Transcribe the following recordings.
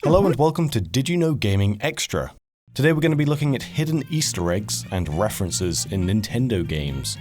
Hello and welcome to Did You Know Gaming Extra. Today we're going to be looking at hidden Easter eggs and references in Nintendo games.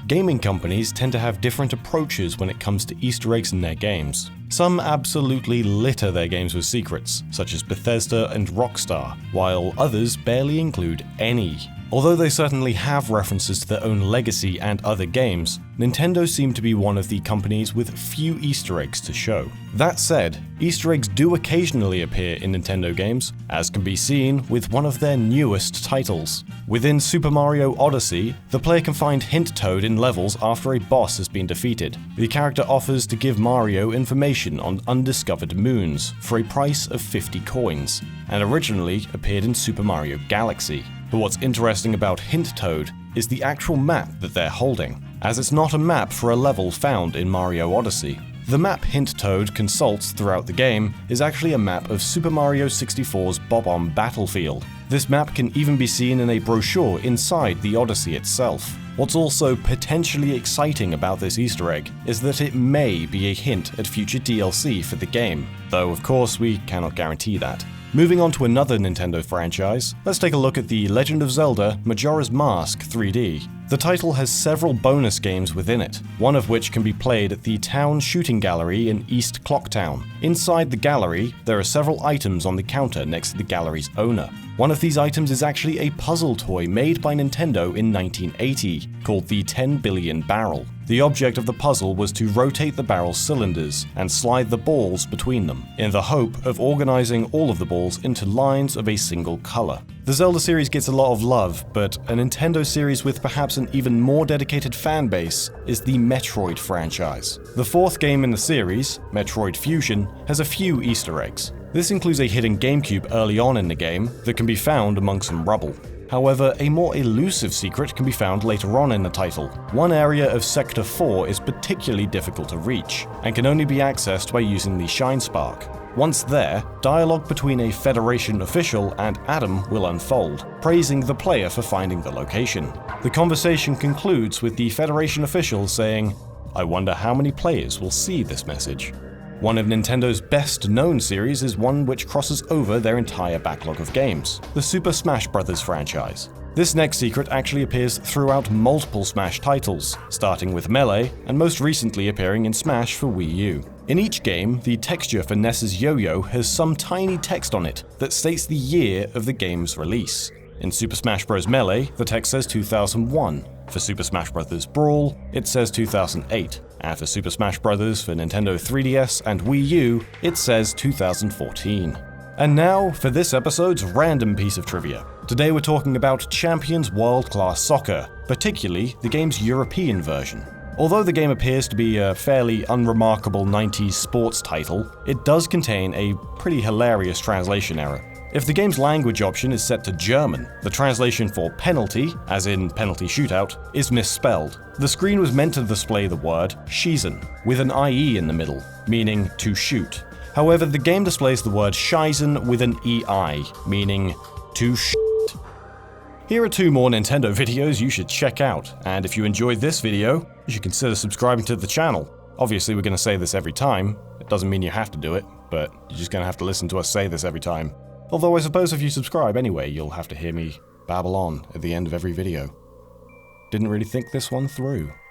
Gaming companies tend to have different approaches when it comes to Easter eggs in their games. Some absolutely litter their games with secrets, such as Bethesda and Rockstar, while others barely include any. Although they certainly have references to their own legacy and other games, Nintendo seem to be one of the companies with few Easter eggs to show. That said, Easter eggs do occasionally appear in Nintendo games, as can be seen with one of their newest titles. Within Super Mario Odyssey, the player can find Hint Toad in levels after a boss has been defeated. The character offers to give Mario information on undiscovered moons for a price of 50 coins, and originally appeared in Super Mario Galaxy. But what's interesting about Hint Toad is the actual map that they're holding, as it's not a map for a level found in Mario Odyssey. The map Hint Toad consults throughout the game is actually a map of Super Mario 64's Bob-omb Battlefield. This map can even be seen in a brochure inside the Odyssey itself. What's also potentially exciting about this Easter egg is that it may be a hint at future DLC for the game, though of course we cannot guarantee that. Moving on to another Nintendo franchise, let's take a look at the Legend of Zelda Majora's Mask 3D. The title has several bonus games within it, one of which can be played at the Town Shooting Gallery in East Clocktown. Inside the gallery, there are several items on the counter next to the gallery's owner. One of these items is actually a puzzle toy made by Nintendo in 1980, called the 10 Billion Barrel. The object of the puzzle was to rotate the barrel's cylinders and slide the balls between them, in the hope of organizing all of the balls into lines of a single color. The Zelda series gets a lot of love, but a Nintendo series with perhaps an even more dedicated fan base is the Metroid franchise. The fourth game in the series, Metroid Fusion, has a few Easter eggs. This includes a hidden GameCube early on in the game that can be found among some rubble. However, a more elusive secret can be found later on in the title. One area of Sector 4 is particularly difficult to reach, and can only be accessed by using the Shine Spark. Once there, dialogue between a Federation official and Adam will unfold, praising the player for finding the location. The conversation concludes with the Federation official saying, "I wonder how many players will see this message." One of Nintendo's best-known series is one which crosses over their entire backlog of games, the Super Smash Bros. Franchise. This next secret actually appears throughout multiple Smash titles, starting with Melee and most recently appearing in Smash for Wii U. In each game, the texture for Ness's yo-yo has some tiny text on it that states the year of the game's release. In Super Smash Bros. Melee, the text says 2001. For Super Smash Bros. Brawl, it says 2008. And for Super Smash Bros. For Nintendo 3DS and Wii U, it says 2014. And now, for this episode's random piece of trivia. Today we're talking about Champions World Class Soccer, particularly the game's European version. Although the game appears to be a fairly unremarkable 90s sports title, it does contain a pretty hilarious translation error. If the game's language option is set to German, the translation for penalty, as in penalty shootout, is misspelled. The screen was meant to display the word schießen, with an IE in the middle, meaning to shoot. However, the game displays the word scheißen with an EI, meaning to shit. Here are two more Nintendo videos you should check out, and if you enjoyed this video, you should consider subscribing to the channel. Obviously, we're going to say this every time. It doesn't mean you have to do it, but you're just going to have to listen to us say this every time. Although I suppose if you subscribe anyway, you'll have to hear me babble on at the end of every video. Didn't really think this one through.